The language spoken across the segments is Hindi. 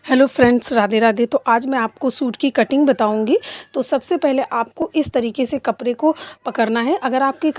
Hello friends, Radhe Radhe. तो आज मैं आपको सूट की कटिंग बताऊंगी। तो सबसे पहले आपको इस तरीके से कपड़े को पकड़ना है। अगर आपके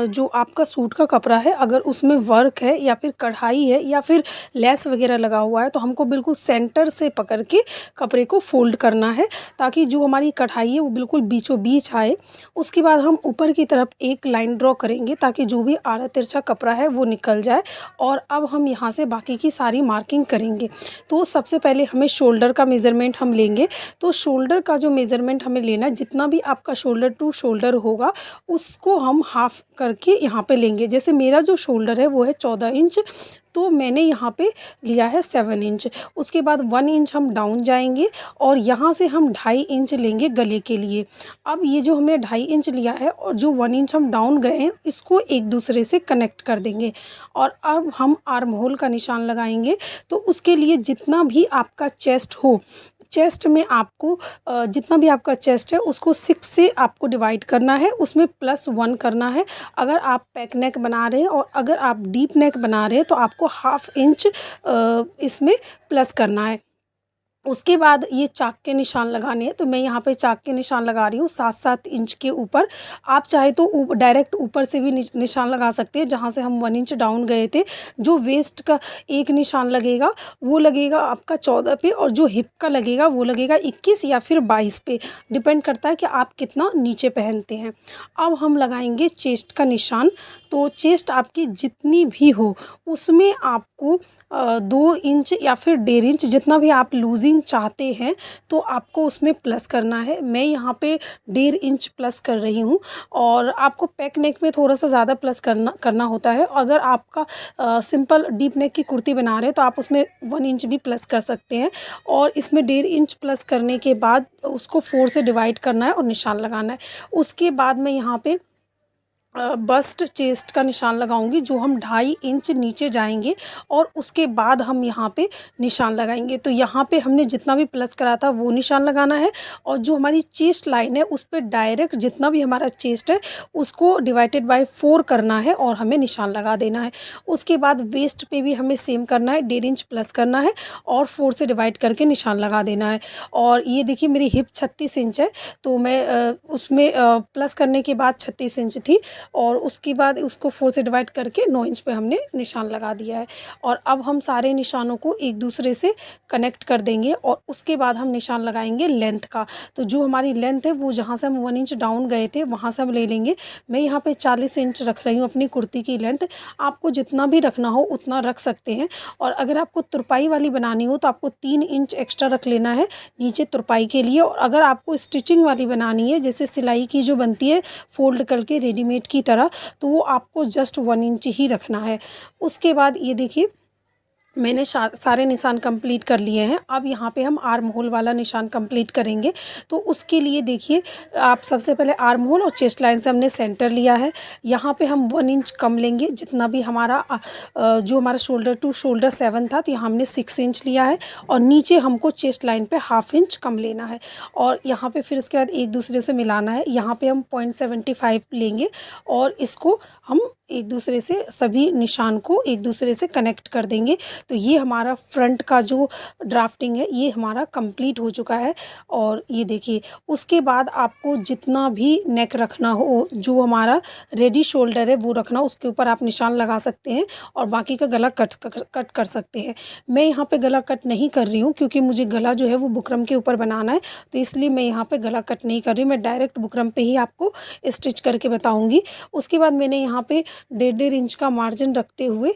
जो आपका सूट का कपड़ा है, अगर उसमें वर्क है या फिर कढ़ाई है या फिर लेस वगैरह लगा हुआ है, तो हमको बिल्कुल सेंटर से पकड़ के कपड़े को फोल्ड करना है, ताकि जो हमारी कढ़ाई है वो बिल्कुल बीचों बीच आए। उसके बाद हम ऊपर की तरफ एक लाइन ड्रॉ करेंगे, ताकि जो भी आड़ा तिरछा कपड़ा है वो निकल जाए। और अब हम यहाँ से बाकी की सारी मार्किंग करेंगे। तो सबसे पहले हमें शोल्डर का मेज़रमेंट हम लेंगे। तो शोल्डर का जो मेज़रमेंट हमें लेना है, जितना भी आपका शोल्डर टू शोल्डर होगा, उसको हम हाफ़ करके यहाँ पे लेंगे। जैसे मेरा जो शोल्डर है वो है 14 इंच, तो मैंने यहाँ पे लिया है 7 इंच। उसके बाद 1 इंच हम डाउन जाएंगे और यहाँ से हम 2.5 इंच लेंगे गले के लिए। अब ये जो हमने 2.5 इंच लिया है और जो 1 इंच हम डाउन गए हैं, इसको एक दूसरे से कनेक्ट कर देंगे। और अब हम आर्म होल का निशान लगाएंगे। तो उसके लिए जितना भी आपका चेस्ट हो, चेस्ट में आपको जितना भी आपका चेस्ट है उसको 6 से आपको डिवाइड करना है, उसमें +1 करना है। अगर आप पैक नेक बना रहे हैं और अगर आप डीप नेक बना रहे हैं, तो आपको 1/2 इंच इसमें प्लस करना है। उसके बाद ये चाक के निशान लगाने हैं। तो मैं यहाँ पे चाक के निशान लगा रही हूँ 7-7 इंच के ऊपर। आप चाहे तो डायरेक्ट ऊपर से भी निशान लगा सकते हैं, जहाँ से हम 1 इंच डाउन गए थे। जो वेस्ट का एक निशान लगेगा वो लगेगा आपका 14 पे, और जो हिप का लगेगा वो लगेगा 21 या फिर 22 पे। डिपेंड करता है कि आप कितना नीचे पहनते हैं। अब हम लगाएंगे चेस्ट का निशान। तो चेस्ट आपकी जितनी भी हो, उसमें आपको 2 इंच या फिर 1.5 इंच, जितना भी आप लूजिंग चाहते हैं, तो आपको उसमें प्लस करना है। मैं यहाँ पे 1.5 इंच प्लस कर रही हूँ। और आपको पैक नेक में थोड़ा सा ज़्यादा प्लस करना होता है। अगर आपका सिंपल डीप नेक की कुर्ती बना रहे हैं, तो आप उसमें 1 इंच भी प्लस कर सकते हैं। और इसमें 1.5 इंच प्लस करने के बाद उसको 4 से डिवाइड करना है और निशान लगाना है। उसके बाद मैं यहाँ पे बस्ट चेस्ट का निशान लगाऊंगी, जो हम 2.5 इंच नीचे जाएंगे और उसके बाद हम यहाँ पे निशान लगाएंगे। तो यहाँ पे हमने जितना भी प्लस करा था वो निशान लगाना है, और जो हमारी चेस्ट लाइन है उस पर डायरेक्ट जितना भी हमारा चेस्ट है उसको डिवाइडेड बाय 4 करना है और हमें निशान लगा देना है। उसके बाद वेस्ट पे भी हमें सेम करना है, 1.5 इंच प्लस करना है और 4 से डिवाइड करके निशान लगा देना है। और ये देखिए, मेरी हिप 36 इंच है, तो मैं उसमें प्लस करने के बाद 36 इंच थी, और उसके बाद उसको 4 से डिवाइड करके 9 इंच पे हमने निशान लगा दिया है। और अब हम सारे निशानों को एक दूसरे से कनेक्ट कर देंगे और उसके बाद हम निशान लगाएंगे लेंथ का। तो जो हमारी लेंथ है वो जहाँ से हम 1 इंच डाउन गए थे वहाँ से हम ले लेंगे। मैं यहाँ पे 40 इंच रख रही हूँ अपनी कुर्ती की लेंथ। आपको जितना भी रखना हो उतना रख सकते हैं। और अगर आपको तुरपाई वाली बनानी हो तो आपको 3 इंच एक्स्ट्रा रख लेना है नीचे तुरपाई के लिए। और अगर आपको स्टिचिंग वाली बनानी है, जैसे सिलाई की जो बनती है फोल्ड करके रेडीमेड की तरह, तो वो आपको जस्ट 1 इंच ही रखना है। उसके बाद ये देखिए, मैंने सारे निशान कंप्लीट कर लिए हैं। अब यहाँ पे हम आर्म होल वाला निशान कंप्लीट करेंगे। तो उसके लिए देखिए, आप सबसे पहले आर्म होल और चेस्ट लाइन से हमने सेंटर लिया है। यहाँ पे हम 1 इंच कम लेंगे, जितना भी हमारा जो हमारा शोल्डर टू शोल्डर 7 था, तो यहाँ हमने 6 इंच लिया है। और नीचे हमको चेस्ट लाइन पे 1/2 इंच कम लेना है। और यहाँ पे फिर इसके बाद एक दूसरे से मिलाना है। यहाँ पे हम 0.75 लेंगे और इसको हम एक दूसरे से सभी निशान को एक दूसरे से कनेक्ट कर देंगे। तो ये हमारा फ्रंट का जो ड्राफ्टिंग है ये हमारा कंप्लीट हो चुका है। और ये देखिए, उसके बाद आपको जितना भी नेक रखना हो, जो हमारा रेडी शोल्डर है वो रखना, उसके ऊपर आप निशान लगा सकते हैं और बाकी का गला कट कर सकते हैं। मैं यहाँ पे गला कट नहीं कर रही हूँ, क्योंकि मुझे गला जो है वो बुकरम के ऊपर बनाना है, तो इसलिए मैं यहाँ पे गला कट नहीं कर रही हूँ। मैं डायरेक्ट बुकरम पे ही आपको स्टिच करके बताऊँगी। उसके बाद मैंने यहाँ पे 1.5 इंच का मार्जिन रखते हुए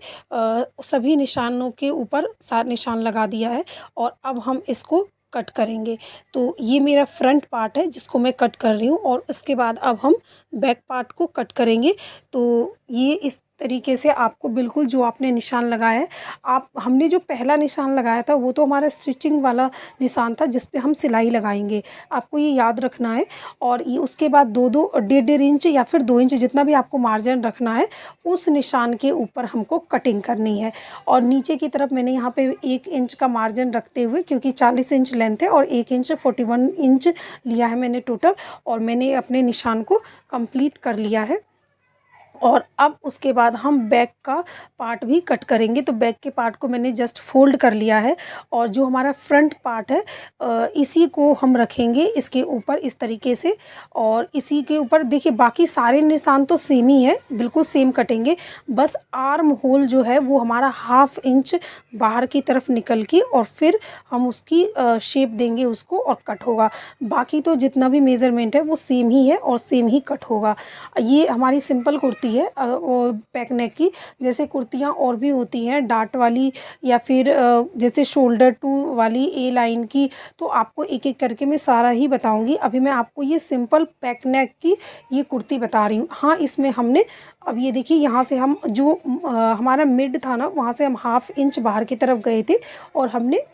सभी निशानों के ऊपर सारे निशान लगा दिया है। और अब हम इसको कट करेंगे। तो ये मेरा फ्रंट पार्ट है जिसको मैं कट कर रही हूँ, और इसके बाद अब हम बैक पार्ट को कट करेंगे। तो ये इस तरीके से आपको बिल्कुल जो आपने निशान लगाया है, हमने जो पहला निशान लगाया था वो तो हमारा स्टिचिंग वाला निशान था, जिस पे हम सिलाई लगाएंगे, आपको ये याद रखना है। और ये उसके बाद 1.5 इंच या फिर 2 इंच, जितना भी आपको मार्जिन रखना है, उस निशान के ऊपर हमको कटिंग करनी है। और नीचे की तरफ मैंने यहाँ पे 1 इंच का मार्जिन रखते हुए, क्योंकि 40 इंच लेंथ है और 1 इंच 41 इंच लिया है मैंने टोटल, और मैंने अपने निशान को कंप्लीट कर लिया है। और अब उसके बाद हम बैक का पार्ट भी कट करेंगे। तो बैक के पार्ट को मैंने जस्ट फोल्ड कर लिया है और जो हमारा फ्रंट पार्ट है इसी को हम रखेंगे इसके ऊपर इस तरीके से। और इसी के ऊपर देखिए बाकी सारे निशान तो सेम ही है, बिल्कुल सेम कटेंगे। बस आर्म होल जो है वो हमारा 1/2 इंच बाहर की तरफ निकल के और फिर हम उसकी शेप देंगे उसको और कट होगा। बाकी तो जितना भी मेज़रमेंट है वो सेम ही है और सेम ही कट होगा। ये हमारी सिंपल कुर्ती है वो बैक नेक की। जैसे कुर्तियाँ और भी होती हैं डार्ट वाली या फिर जैसे शोल्डर टू वाली ए लाइन की, तो आपको एक एक करके मैं सारा ही बताऊंगी। अभी मैं आपको ये सिंपल बैक नेक की ये कुर्ती बता रही हूँ। हाँ, इसमें हमने अब ये देखिए यहाँ से हम जो हमारा मिड था ना वहाँ से हम 1/2 इंच बाहर की तरफ गए थे और हमने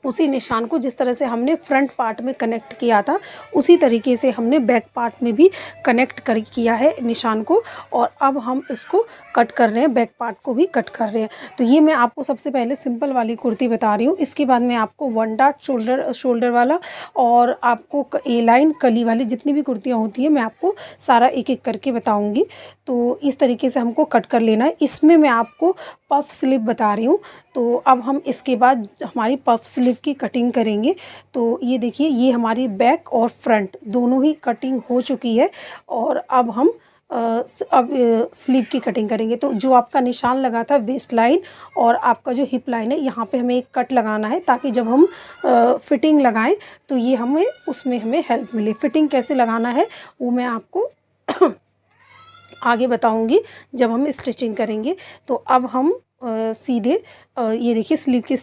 उसी निशान को जिस तरह से हमने फ्रंट पार्ट में कनेक्ट किया था उसी तरीके से हमने बैक पार्ट में भी कनेक्ट कर किया है निशान को। और अब हम इसको कट कर रहे हैं, बैक पार्ट को भी कट कर रहे हैं। तो ये मैं आपको सबसे पहले सिंपल वाली कुर्ती बता रही हूँ। इसके बाद मैं आपको 1 डॉट शोल्डर वाला और आपको ए लाइन कली वाली जितनी भी कुर्तियाँ होती हैं मैं आपको सारा एक एक करके बताऊँगी। तो इस तरीके से हमको कट कर लेना है। इसमें मैं आपको पफ स्लीव बता रही हूँ। तो अब हम इसके बाद हमारी पफ स्लीव की कटिंग करेंगे। तो ये देखिए ये हमारी बैक और फ्रंट दोनों ही कटिंग हो चुकी है और अब हम स्लीव की कटिंग करेंगे। तो जो आपका निशान लगा था वेस्ट लाइन और आपका जो हिप लाइन है यहाँ पे हमें एक कट लगाना है ताकि जब हम फिटिंग लगाएं तो ये हमें उसमें हमें हेल्प मिले। फिटिंग कैसे लगाना है वो मैं आपको आगे बताऊंगी जब हम स्टिचिंग करेंगे। तो अब हम सीधे ये देखिए स्लीव की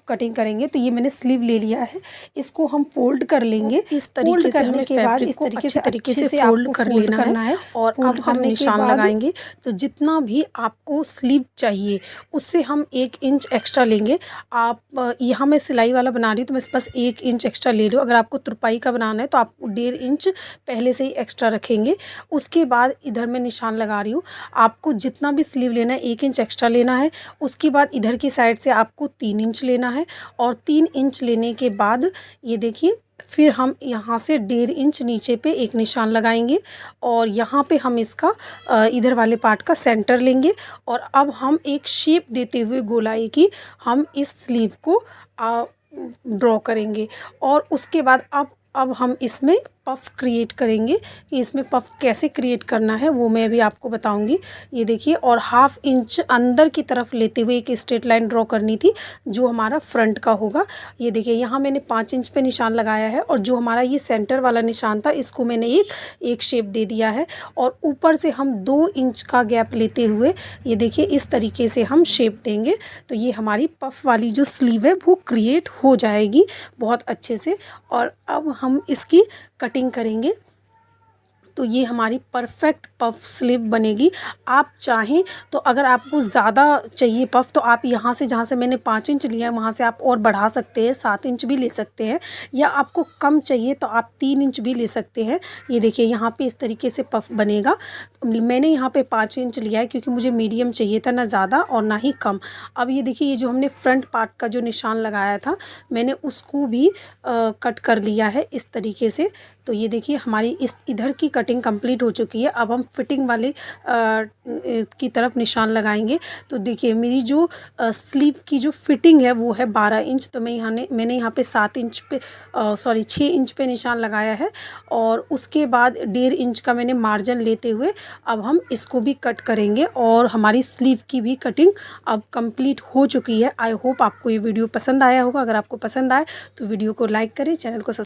कटिंग करेंगे। तो ये मैंने स्लीव ले लिया है, इसको हम फोल्ड कर लेंगे। इस तरीके से करने के बाद इस तरीके से फोल्ड कर लेना है और अब हम निशान लगाएंगे। तो जितना भी आपको स्लीव चाहिए उससे हम 1 इंच एक्स्ट्रा लेंगे। आप यहाँ मैं सिलाई वाला बना रही हूँ तो मैं बस 1 इंच एक्स्ट्रा ले रही हूँ। अगर आपको तुरपाई का बनाना है तो आप 1.5 इंच पहले से ही एक्स्ट्रा रखेंगे। उसके बाद इधर मैं निशान लगा रही हूँ। आपको जितना भी स्लीव लेना है 1 इंच एक्स्ट्रा लेना है। उसके बाद इधर की साइड से आपको 3 इंच लेना है और 3 इंच लेने के बाद ये देखिए फिर हम यहाँ से 1.5 इंच नीचे पे एक निशान लगाएंगे और यहाँ पे हम इसका इधर वाले पार्ट का सेंटर लेंगे। और अब हम एक शेप देते हुए गोलाई की हम इस स्लीव को ड्रॉ करेंगे। और उसके बाद अब हम इसमें पफ़ क्रिएट करेंगे कि इसमें पफ़ कैसे क्रिएट करना है वो मैं भी आपको बताऊंगी। ये देखिए और 1/2 इंच अंदर की तरफ लेते हुए एक स्ट्रेट लाइन ड्रॉ करनी थी जो हमारा फ्रंट का होगा। ये देखिए यहाँ मैंने 5 इंच पे निशान लगाया है और जो हमारा ये सेंटर वाला निशान था इसको मैंने एक शेप दे दिया है। और ऊपर से हम 2 इंच का गैप लेते हुए ये देखिए इस तरीके से हम शेप देंगे। तो ये हमारी पफ़ वाली जो स्लीव है वो क्रिएट हो जाएगी बहुत अच्छे से। और अब हम इसकी कटिंग करेंगे। तो ये हमारी परफेक्ट पफ स्लीव बनेगी। आप चाहें तो अगर आपको ज़्यादा चाहिए पफ तो आप यहाँ से जहाँ से मैंने 5 इंच लिया है वहाँ से आप और बढ़ा सकते हैं, 7 इंच भी ले सकते हैं। या आपको कम चाहिए तो आप 3 इंच भी ले सकते हैं। ये देखिए यहाँ पे इस तरीके से पफ बनेगा। मैंने यहाँ पे 5 इंच लिया है क्योंकि मुझे मीडियम चाहिए था, ना ज़्यादा और ना ही कम। अब ये देखिए ये जो हमने फ्रंट पार्ट का जो निशान लगाया था मैंने उसको भी कट कर लिया है इस तरीके से। तो ये देखिए हमारी इस इधर की कटिंग कंप्लीट हो चुकी है। अब हम फिटिंग वाले की तरफ निशान लगाएंगे। तो देखिए मेरी जो स्लीव की जो फिटिंग है वो है 12 इंच। तो मैंने यहाँ पे 7 इंच पे 6 इंच पे निशान लगाया है। और उसके बाद 1.5 इंच का मैंने मार्जिन लेते हुए अब हम इसको भी कट करेंगे और हमारी स्लीव की भी कटिंग अब कंप्लीट हो चुकी है। आई होप आपको ये वीडियो पसंद आया होगा। अगर आपको पसंद आए तो वीडियो को लाइक करें, चैनल को